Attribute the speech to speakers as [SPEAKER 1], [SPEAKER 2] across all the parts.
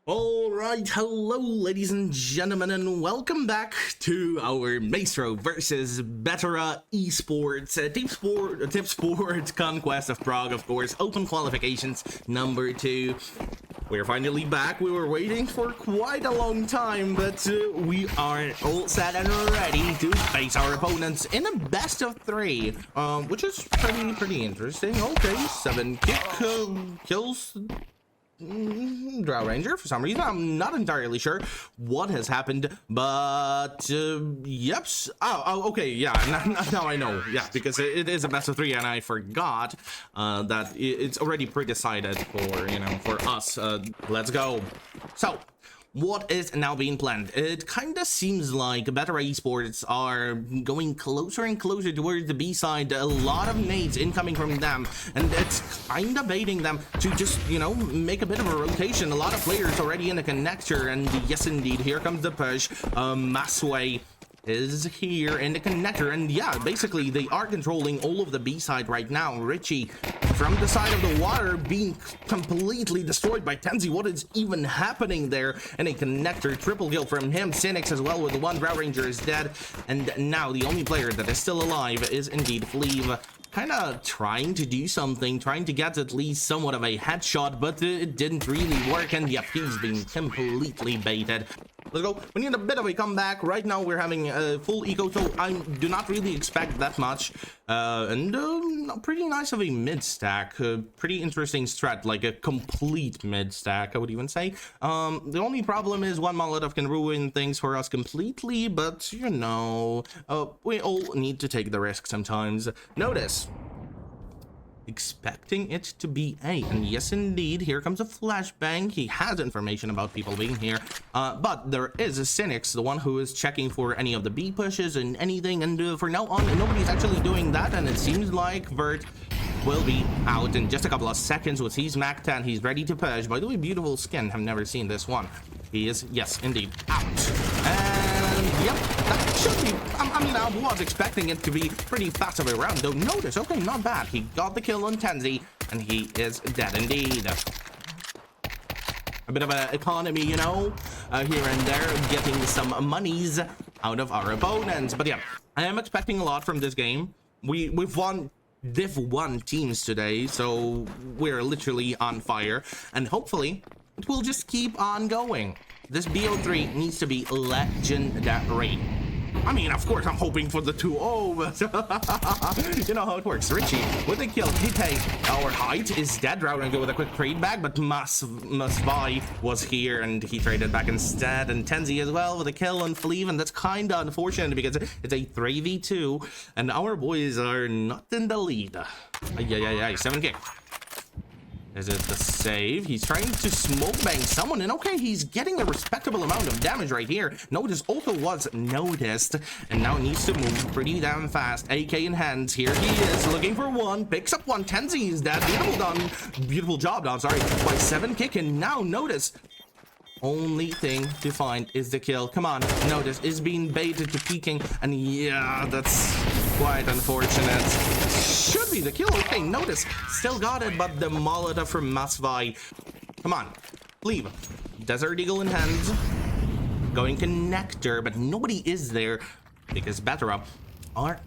[SPEAKER 1] Alright, hello ladies and gentlemen, and welcome back to our Maestro versus Betera Esports, TIPSPORT Conquest of Prague, of course, open qualifications number 2. We're finally back. We were waiting for quite a long time, but we are all set and ready to face our opponents in a best of 3, which is pretty interesting. Okay, 7 kills. Drow Ranger for some reason. I'm not entirely sure what has happened, but yep. Okay, yeah. Now I know. Yeah, because it is a best of 3, and I forgot that it's already pre-decided for us. Let's go. So, what is now being planned? It kind of seems like Betera Esports are going closer and closer towards the B side. A lot of nades incoming from them, and it's kind of baiting them to just, make a bit of a rotation. A lot of players already in the connector, and yes, indeed, here comes the push. Masway is here in the connector, and yeah, basically they are controlling all of the B side right now. Richie from the side of the water being completely destroyed by Tenzi. What is even happening there? And a connector triple kill from him. Cynics as well with the one. Drow Ranger is dead, and now the only player that is still alive is indeed Fleeve. Kind of trying to do something, trying to get at least somewhat of a headshot, but it didn't really work, and yep, he's been completely baited. Let's go. We need a bit of a comeback. Right now we're having a full eco, so I do not really expect that much. And pretty nice of a mid stack. Pretty interesting strat, like a complete mid stack, I would even say. The only problem is one Molotov can ruin things for us completely, but we all need to take the risk sometimes. Notice. Expecting it to be A, and yes indeed, here comes a flashbang. He has information about people being here, but there is a Cynics, the one who is checking for any of the B pushes and anything, and for now on nobody's actually doing that, and it seems like Vert will be out in just a couple of seconds. With his Mac 10, he's ready to push. By the way, beautiful skin. I've never seen this one. He is, yes indeed, out. And yep, that should be, I was expecting it to be pretty fast of a round, though. Notice, okay, not bad. He got the kill on Tenzi, and he is dead indeed. A bit of an economy, here and there, getting some monies out of our opponents. But yeah, I am expecting a lot from this game. We've won Div 1 teams today, so we're literally on fire, and hopefully it will just keep on going. This BO3 needs to be legendary. I mean, of course, I'm hoping for the 2-0, but you know how it works. Richie with the kill. Our height is dead. Drow and go with a quick trade back, but Masvai was here and he traded back instead. And Tenzi as well with a kill on Fleeve, and that's kind of unfortunate because it's a 3v2 and our boys are not in the lead. 7 kick. Is it the save? He's trying to smoke bang someone, and okay, he's getting a respectable amount of damage right here. Notice also was noticed, and now needs to move pretty damn fast. AK in hands. Here he is looking for one. Picks up one. Tenzi is dead. Beautiful job done. Sorry, by 7 kick, and now notice. Only thing to find is the kill. Come on, notice is being baited to peeking, and yeah, that's quite unfortunate. Should be the kill. Okay, notice still got it, but the Molotov from Masvai. Come on, leave. Desert Eagle in hands, going connector, but nobody is there because Betera are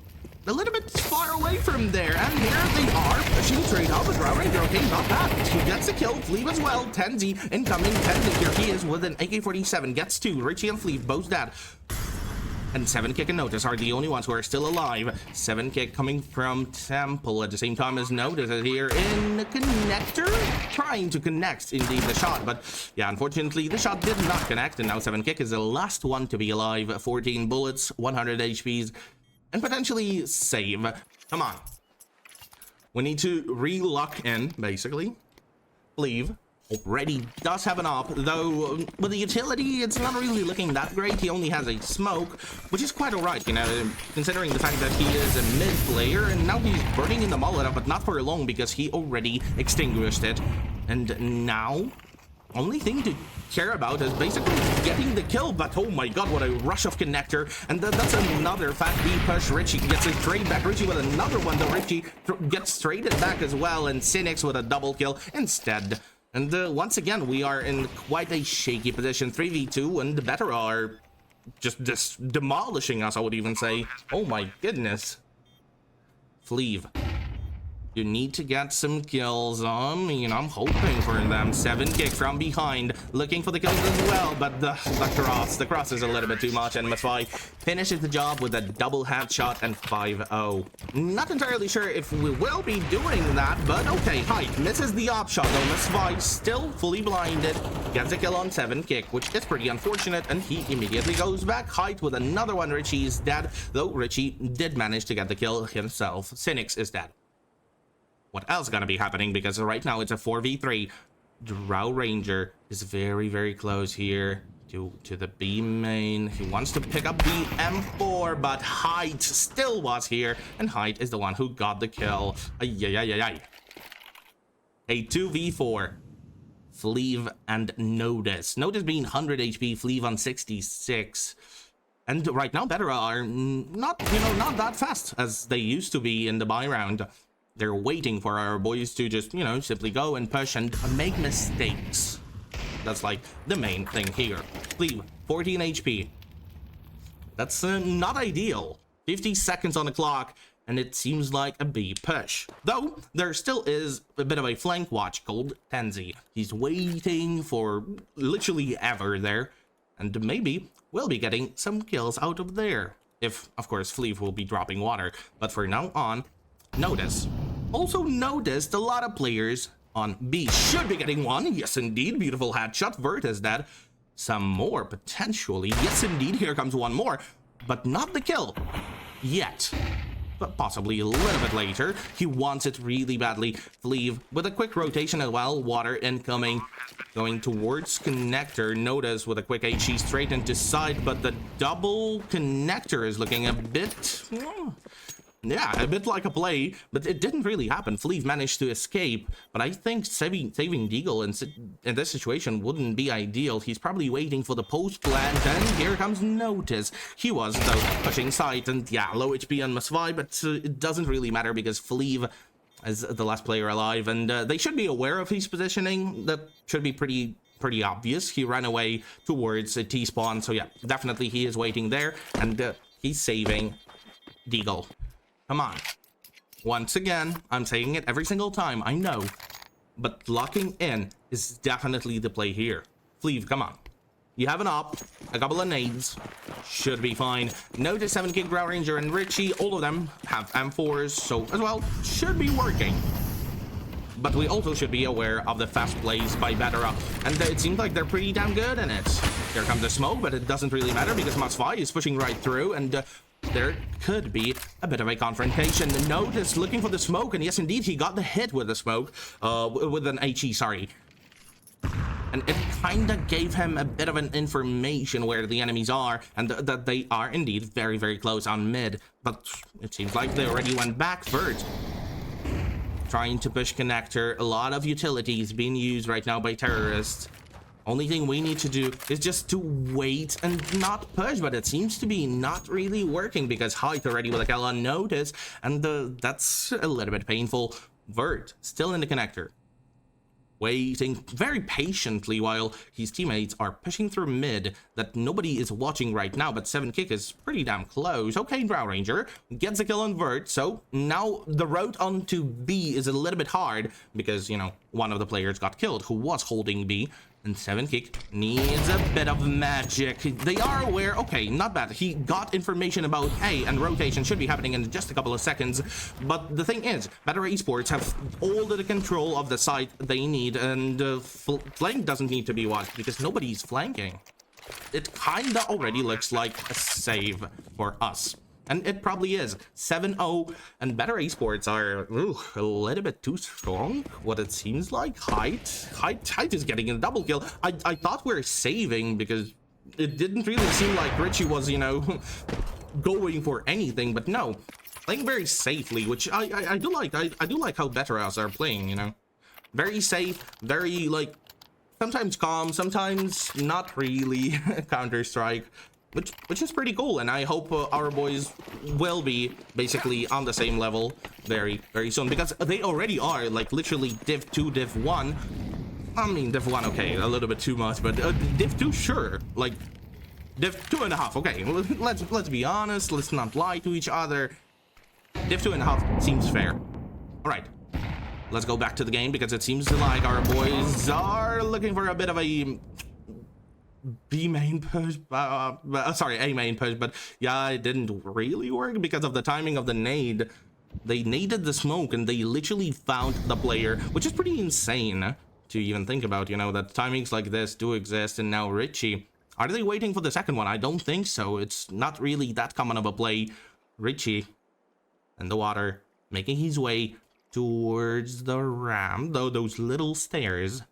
[SPEAKER 1] a little bit far away from there, and here they are pushing straight up with Drow Ranger. Okay, not bad. He gets a kill. Fleeve as well. Tenzi incoming. Tenzi here he is with an AK-47. Gets 2. Richie and Fleeve both dead. And 7 kick and Notice are the only ones who are still alive. 7 kick coming from Temple at the same time as Notice is here in the connector, trying to connect indeed the shot, but yeah, unfortunately the shot did not connect, and now 7 kick is the last one to be alive. 14 bullets, 100 HPs. And potentially save. Come on. We need to re-lock in, basically. Fleeve already does have an op, though with the utility, it's not really looking that great. He only has a smoke, which is quite alright, considering the fact that he is a mid player, and now he's burning in the Molotov, but not for long because he already extinguished it. And now, only thing to care about is basically getting the kill, but oh my god, what a rush of connector, and that's another fat B push. Richie gets a trade back. Richie with another one, though. Richie gets traded back as well, and Cynics with a double kill instead. And once again, we are in quite a shaky position, 3v2, and the Betera are just demolishing us, I would even say. Oh my goodness. Fleeve. You need to get some kills. I'm hoping for them. 7 kick from behind, looking for the kills as well, but the cross is a little bit too much, and Masvai finishes the job with a double headshot and 5-0. Not entirely sure if we will be doing that, but okay. Height misses the op shot though. Masvai still fully blinded, gets a kill on 7 kick, which is pretty unfortunate, and he immediately goes back. Height with another one. Richie is dead, though Richie did manage to get the kill himself. Cynics is dead. What else gonna be happening? Because right now it's a 4v3. Drow Ranger is very, very close here to the B main. He wants to pick up the M4, but Height still was here, and Height is the one who got the kill. Ay. A 2v4. Fleeve and Notice. Notice being 100 HP, Fleeve on 66. And right now, Betera are not that fast as they used to be in the buy round. They're waiting for our boys to just, simply go and push and make mistakes. That's like the main thing here. Fleeve, 14 HP. That's not ideal. 50 seconds on the clock, and it seems like a B push. Though, there still is a bit of a flank watch called Tenzi. He's waiting for literally ever there, and maybe we'll be getting some kills out of there. If, of course, Fleeve will be dropping water. But for now on, Notice. Also noticed a lot of players on B should be getting one. Yes, indeed. Beautiful headshot. Vert is dead. Some more, potentially. Yes, indeed. Here comes one more. But not the kill. Yet. But possibly a little bit later. He wants it really badly. Fleeve with a quick rotation as well. Water incoming. Going towards connector. Notice with a quick HE straight into side. But the double connector is looking a bit... yeah, a bit like a play, but it didn't really happen. Fleeve managed to escape, but I think saving Deagle in this situation wouldn't be ideal. He's probably waiting for the post plant, and here comes Notice. He was, though, pushing side, and yeah, low HP on Masvai, but it doesn't really matter because Fleeve is the last player alive, and they should be aware of his positioning. That should be pretty obvious. He ran away towards a T-spawn, so yeah, definitely he is waiting there, and he's saving Deagle. Come on. Once again, I'm saying it every single time, I know. But locking in is definitely the play here. Fleeve, come on. You have an op, a couple of nades. Should be fine. Notice 7 kick Drow Ranger and Richie, all of them have M4s, so as well, should be working. But we also should be aware of the fast plays by Betera, and it seems like they're pretty damn good in it. Here comes the smoke, but it doesn't really matter because Masvai is pushing right through, and there could be a bit of a confrontation. Notice looking for the smoke, and yes, indeed, he got the hit with the smoke, with an HE, sorry. And it kind of gave him a bit of an information where the enemies are, and that they are indeed very, very close on mid. But it seems like they already went back. Vert trying to push connector. A lot of utilities being used right now by terrorists. Only thing we need to do is just to wait and not push, but it seems to be not really working because Height already with a kill on Notice, and that's a little bit painful. Vert still in the connector, waiting very patiently while his teammates are pushing through mid that nobody is watching right now, but 7 kick is pretty damn close. Okay, Drow Ranger gets a kill on Vert, so now the road onto B is a little bit hard because, one of the players got killed who was holding B. And 7 kick needs a bit of magic. They are aware. Okay, not bad. He got information about A, and rotation should be happening in just a couple of seconds. But the thing is, Maestro Esports have all the control of the site they need, and flank doesn't need to be watched because nobody's flanking. It kinda already looks like a save for us. And it probably is. 7-0, and Maestro Esports are a little bit too strong, what it seems like. Height is getting a double kill. I thought we were saving because it didn't really seem like Richie was, going for anything, but no. Playing very safely, which I do like. I do like how Beteras are playing, Very safe, very, sometimes calm, sometimes not really Counter-Strike. Which is pretty cool, and I hope our boys will be basically on the same level very, very soon, because they already are, literally Div 2, Div 1. I mean, Div 1, okay, a little bit too much, but Div 2, sure. Like, Div 2.5, okay. Let's be honest. Let's not lie to each other. Div 2.5 seems fair. All right. Let's go back to the game because it seems like our boys are looking for a bit of a B main push. Sorry, A main push, but yeah, it didn't really work because of the timing of the nade. They naded the smoke and they literally found the player, which is pretty insane to even think about, you know, that timings like this do exist. And now Richie, are they waiting for the second one? I don't think so. It's not really that common of a play. Richie in the water, making his way towards the ramp, though those little stairs.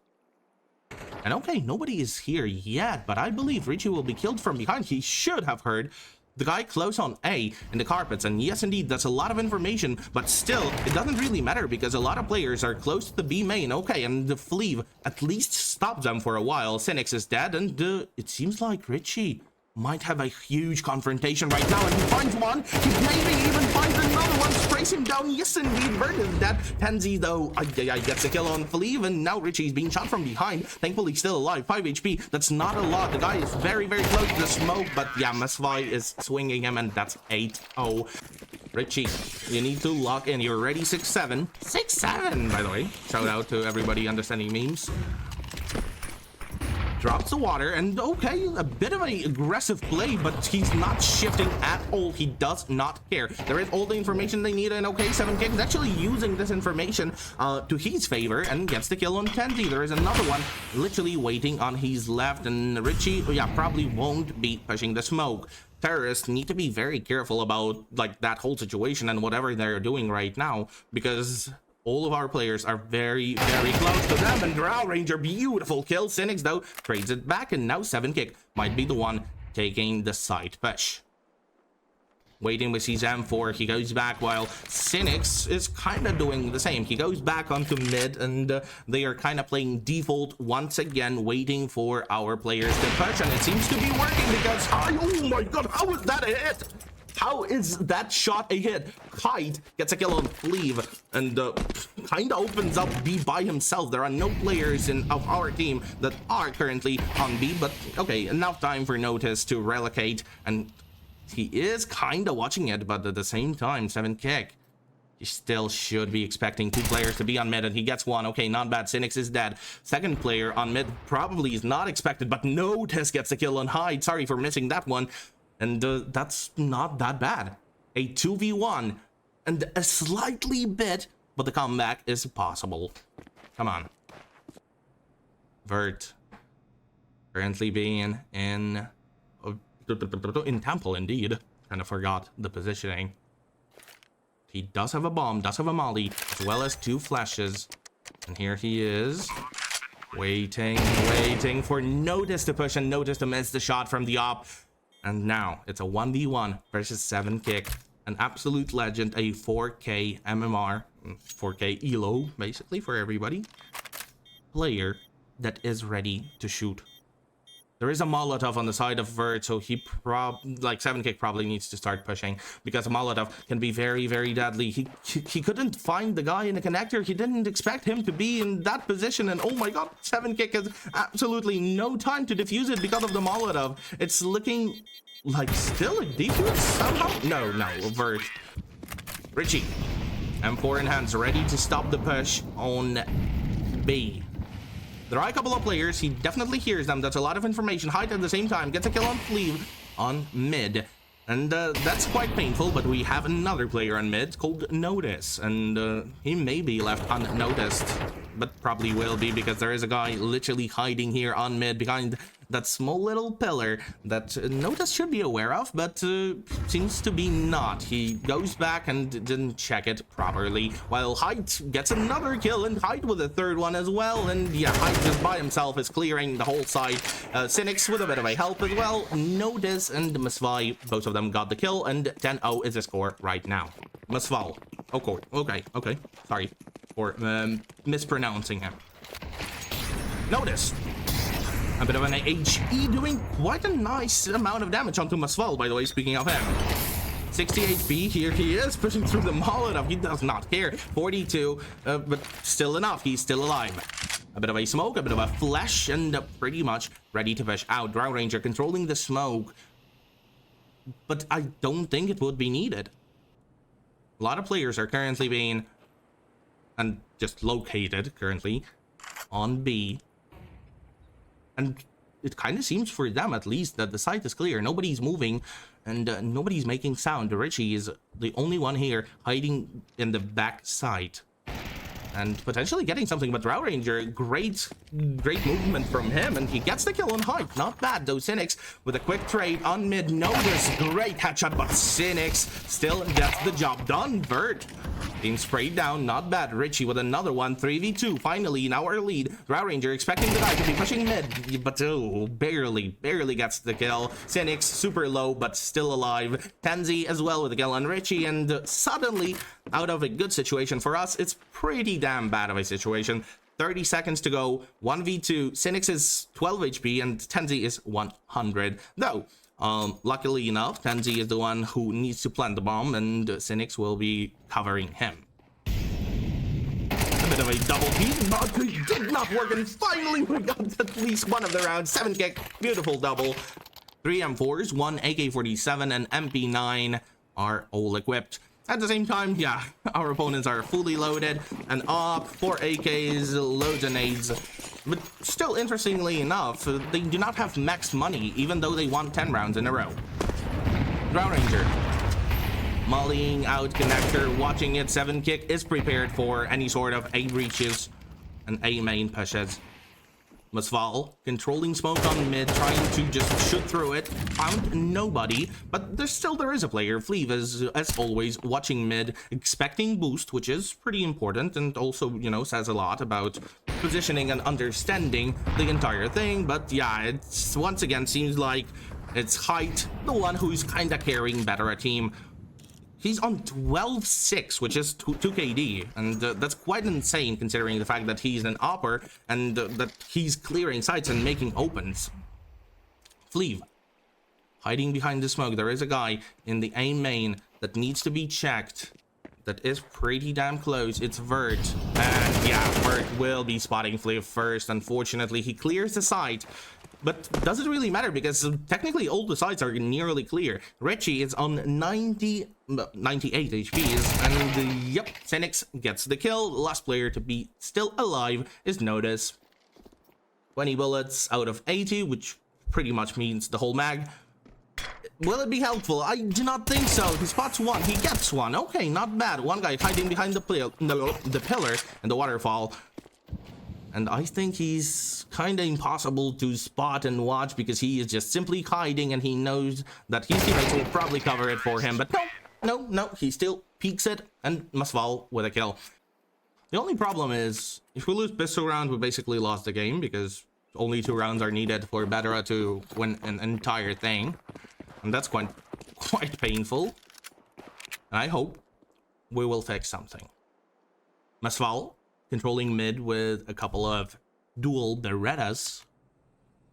[SPEAKER 1] And okay, nobody is here yet, but I believe Richie will be killed from behind. He should have heard the guy close on A in the carpets, and yes indeed, that's a lot of information, but still it doesn't really matter because a lot of players are close to the B main. Okay, and the Fleeve at least stopped them for a while. Cynics is dead, and it seems like Richie might have a huge confrontation right now, and he finds one. He maybe even finds another one. Sprays him down. Yes, indeed. Bird is dead. Tenzi, though, I gets a kill on Fleeve, and now Richie's being shot from behind. Thankfully, still alive. 5 HP. That's not a lot. The guy is very, very close to the smoke, but yeah, Mesvai is swinging him, and that's 8-0. Richie, you need to lock in. You're ready. 6-7. 6-7, by the way. Shout out to everybody understanding memes. Drops the water, and okay, a bit of an aggressive play, but he's not shifting at all. He does not care. There is all the information they need, and okay, 7kick is actually using this information to his favor and gets the kill on Tenzi. There is another one literally waiting on his left, and Richie, yeah, probably won't be pushing the smoke. Terrorists need to be very careful about like that whole situation and whatever they're doing right now, because all of our players are very, very close to them. And Drow Ranger, beautiful kill. Cynics, though, trades it back, and now 7kick might be the one taking the side push. Waiting with his M4, he goes back while Cynics is kind of doing the same. He goes back onto mid, and they are kind of playing default once again, waiting for our players to push, and it seems to be working because, oh my god, how is that a hit? How is that shot a hit? Kite gets a kill on Fleeve and kind of opens up B by himself. There are no players of our team that are currently on B, but okay, enough time for Notice to relocate, and he is kind of watching it, but at the same time, 7kick, he still should be expecting 2 players to be on mid, and he gets 1. Okay, not bad. Cynics is dead. Second player on mid probably is not expected, but Notice gets a kill on Hyde. Sorry for missing that one. And that's not that bad. A 2v1 and a slightly bit, but the comeback is possible. Come on. Vert currently being in Temple, indeed. Kind of forgot the positioning. He does have a bomb, does have a molly, as well as 2 flashes. And here he is, waiting for Notice to push and Notice to miss the shot from the op. And now it's a 1v1 versus 7kick, an absolute legend, a 4K MMR, 4K ELO, basically for everybody. Player that is ready to shoot. There is a Molotov on the side of Vert, so he 7kick probably needs to start pushing, because a Molotov can be very, very deadly. He couldn't find the guy in the connector. He didn't expect him to be in that position, and oh my god, 7kick has absolutely no time to defuse it because of the Molotov. It's looking like still a defuse somehow? No, Vert. Richie, M4 in hands, ready to stop the push on B. There are a couple of players. He definitely hears them. That's a lot of information. Hyde at the same time gets a kill on Fleeve on mid. And that's quite painful, but we have another player on mid called Notice. And he may be left unnoticed, but probably will be, because there is a guy literally hiding here on mid behind that small little pillar that Notice should be aware of, but seems to be not. He goes back and didn't check it properly, while Hyde gets another kill, and Hyde with a 3rd one as well. And yeah, Hyde just by himself is clearing the whole side. Cynics with a bit of a help as well. Notice and Mesvai, both of them got the kill, and 10-0 is the score right now. Mesval. Okay. Sorry for mispronouncing him. Notice. A bit of an HE doing quite a nice amount of damage onto Mesval, by the way, speaking of him. 60 HP, here he is, pushing through the Molotov. He does not care. 42, but still enough. He's still alive. A bit of a smoke, a bit of a flash, and pretty much ready to push out. Drow Ranger controlling the smoke, but I don't think it would be needed. A lot of players are currently being and just located currently on B, and it kind of seems for them at least that the site is clear. Nobody's moving and nobody's making sound. Richie is the only one here hiding in the back side and potentially getting something, but Drow Ranger, great movement from him, and he gets the kill on height. Not bad though. Cynics with a quick trade on mid. Notice, great headshot, but Cynics still gets the job done. Vert being sprayed down, not bad. Richie with another one. 3v2 finally in our lead. Drow Ranger expecting the guy to be pushing mid, but barely gets the kill. Cynics super low but still alive. Tenzi as well with a kill on Richie, and suddenly out of a good situation for us, it's pretty damn bad of a situation. 30 seconds to go. 1v2. Cynics is 12 HP and Tenzi is 100. Though luckily enough, Tenzi is the one who needs to plant the bomb, and Cynics will be covering him. A bit of a double peek, but it did not work, and finally we got at least one of the rounds. 7 kick, beautiful double. 3 M4s, 1 AK-47 and MP9 are all equipped. At the same time, yeah, our opponents are fully loaded and up, 4 AKs, loads of nades. But still, interestingly enough, they do not have max money, even though they won 10 rounds in a row. Drow Ranger mollying out connector, watching it. 7 kick is prepared for any sort of A breaches and A main pushes. Masval controlling smoke on mid, trying to just shoot through it. Found nobody, but there is a player. Fleeve is, as always, watching mid, expecting boost, which is pretty important, and also, you know, says a lot about positioning and understanding the entire thing. But yeah, it's once again seems like it's Height, the one who's kind of carrying Betera team. He's on 12-6, which is 2 KD, and that's quite insane considering the fact that he's an upper and that he's clearing sites and making opens. Fleeve hiding behind the smoke. There is a guy in the A main that needs to be checked. That is pretty damn close. It's Vert, and yeah, Vert will be spotting Fleeve first. Unfortunately, he clears the site. But does it really matter, because technically all the sites are nearly clear. Richie is on 98 HPs, and yep, Cynics gets the kill. The last player to be still alive is Notice. 20 bullets out of 80, which pretty much means the whole mag. Will it be helpful? I do not think so. He spots one, he gets one. Okay, not bad. One guy hiding behind the pillar and the waterfall. And I think he's kind of impossible to spot and watch, because he is just simply hiding, and he knows that his teammates will probably cover it for him. But no, he still peeks it, and Masval with a kill. The only problem is, if we lose pistol round, we basically lost the game, because only 2 rounds are needed for Betera to win an entire thing. And that's quite painful. And I hope we will fix something. Masval controlling mid with a couple of dual Berettas.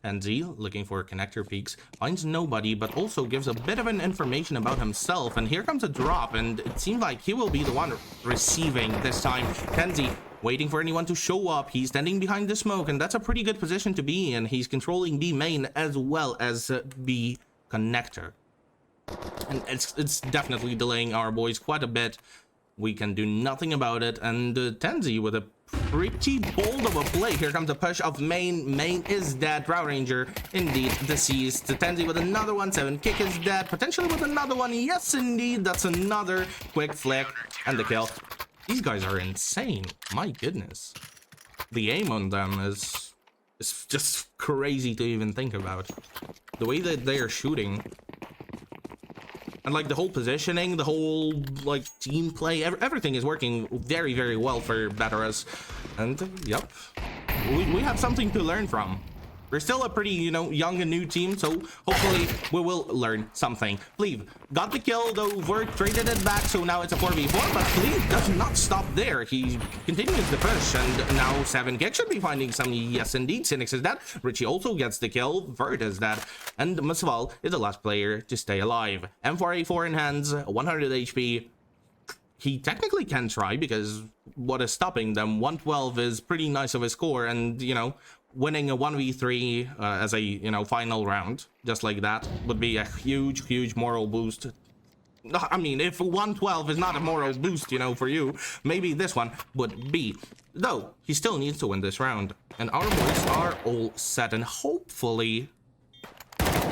[SPEAKER 1] Tenzi looking for connector peaks, finds nobody, but also gives a bit of an information about himself. And here comes a drop, and it seems like he will be the one receiving this time. Tenzi waiting for anyone to show up. He's standing behind the smoke, and that's a pretty good position to be in. He's controlling B main as well as B connector, and it's definitely delaying our boys quite a bit. We can do nothing about it, and Tenzi with a pretty bold of a play. Here comes a push of main. Main is dead. Drow Ranger indeed deceased. Tenzi with another one. 7 kick is dead. Potentially with another one. Yes, indeed. That's another quick flick and the kill. These guys are insane. My goodness. The aim on them is just crazy to even think about. The way that they are shooting. And like the whole positioning, the whole like team play, everything is working very, very well for Beteras. And yep, we have something to learn from. We're still a pretty, you know, young and new team, so hopefully we will learn something. Fleeve got the kill, though Vert traded it back, so now it's a 4v4, but Fleeve does not stop there. He continues the push, and now 7 kick should be finding some. Yes, indeed. Cynics is dead. Richie also gets the kill. Vert is dead. And Masval is the last player to stay alive. M4A4 in hands, 100 HP. he technically can try, because what is stopping them? 112 is pretty nice of a score, and you know, winning a 1v3 as a, you know, final round just like that would be a huge moral boost. I mean, if 112 is not a moral boost, you know, for you, maybe this one would be. Though he still needs to win this round, and our boys are all set, and hopefully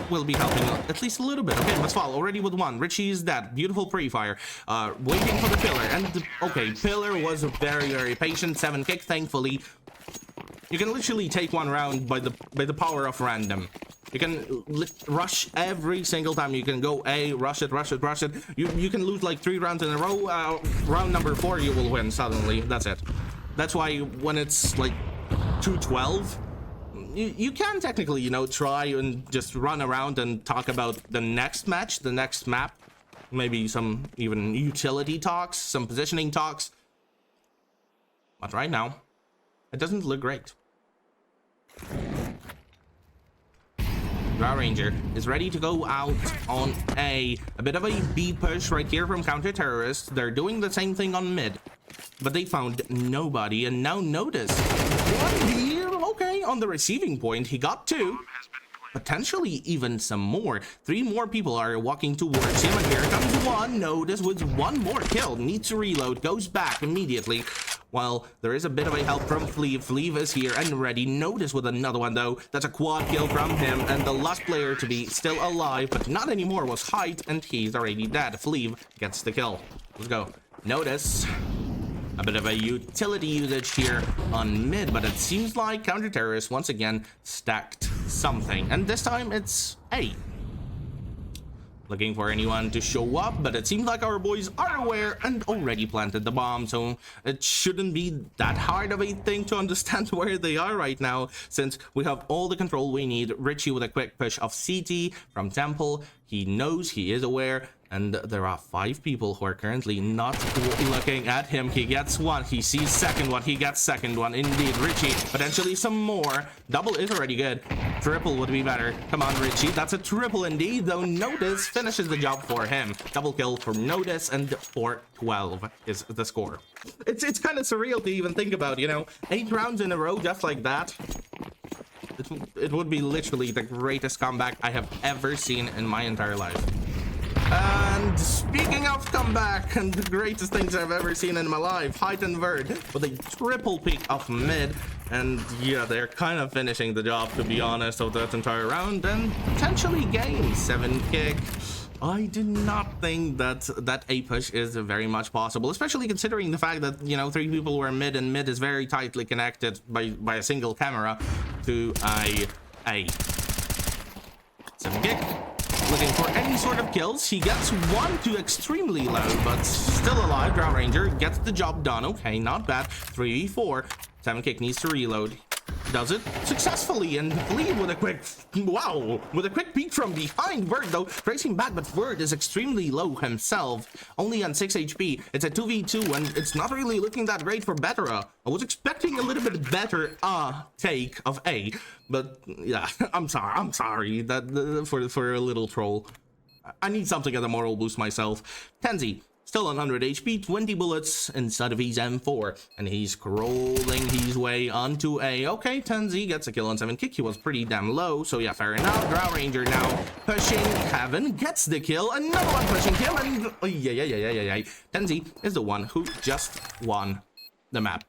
[SPEAKER 1] will be helping at least a little bit. Okay, let's fall already with one. Richie is dead. Beautiful pre-fire. Waiting for the pillar, and okay, pillar was very patient. 7 kick, thankfully. You can literally take one round by the power of random. You can rush every single time. You can go A, rush it. You can lose like 3 rounds in a row. Round number 4, you will win suddenly. That's it. That's why when it's like 212, you can technically, you know, try and just run around and talk about the next match, the next map. Maybe some even utility talks, some positioning talks. But right now, it doesn't look great. Raw Ranger is ready to go out on a bit of a B push right here from counter-terrorists. They're doing the same thing on mid, but they found nobody. And now notice, one here, okay, on the receiving point, he got 2. Potentially even some more. 3 more people are walking towards him, and here comes one. Notice with 1 more kill, needs to reload, goes back immediately. While there is a bit of a help from Fleeve. Fleeve is here and ready. Notice with another one though. That's a quad kill from him, and the last player to be still alive, but not anymore, was Height, and he's already dead. Fleeve gets the kill. Let's go. Notice a bit of a utility usage here on mid, but it seems like counter-terrorists once again stacked something, and this time it's A. Looking for anyone to show up, but it seems like our boys are aware and already planted the bomb, so it shouldn't be that hard of a thing to understand where they are right now, since we have all the control we need. Richie with a quick push of CT from Temple. He knows, he is aware, and there are 5 people who are currently not looking at him. He gets 1, he sees second one, he gets second one. Indeed, Richie, potentially some more. Double is already good. Triple would be better. Come on, Richie, that's a triple indeed, though Notice finishes the job for him. Double kill for Notice, and 4-12 is the score. It's kind of surreal to even think about, you know, 8 rounds in a row just like that. It would be literally the greatest comeback I have ever seen in my entire life. And speaking of comeback and the greatest things I've ever seen in my life, Height and Verd with a triple peak of mid, and yeah, they're kind of finishing the job, to be honest, of that entire round, and potentially game 7 kick. I do not think that A push is very much possible, especially considering the fact that, you know, 3 people were mid, and mid is very tightly connected by a single camera to A. 7 kick. Looking for any sort of kills. He gets 1 to extremely low, but still alive. Drow Ranger gets the job done. Okay, not bad. 3v4. 7 kick needs to reload. Does it successfully, and Fleeve with a quick, wow, with a quick peek from behind. Verd though tracing back, but Verd is extremely low himself, only on 6 HP. It's a 2v2, and it's not really looking that great for Betera. I was expecting a little bit better take of A, but yeah, I'm sorry that for a little troll. I need something as a moral boost myself. Tenzi still on 100 HP, 20 bullets inside of his M4, and he's crawling his way onto A. Okay, Tenzi gets a kill on 7 kick. He was pretty damn low, so yeah, fair enough. Drow Ranger now pushing. Heaven gets the kill. Another one pushing him, and yeah. Tenzi is the one who just won the map.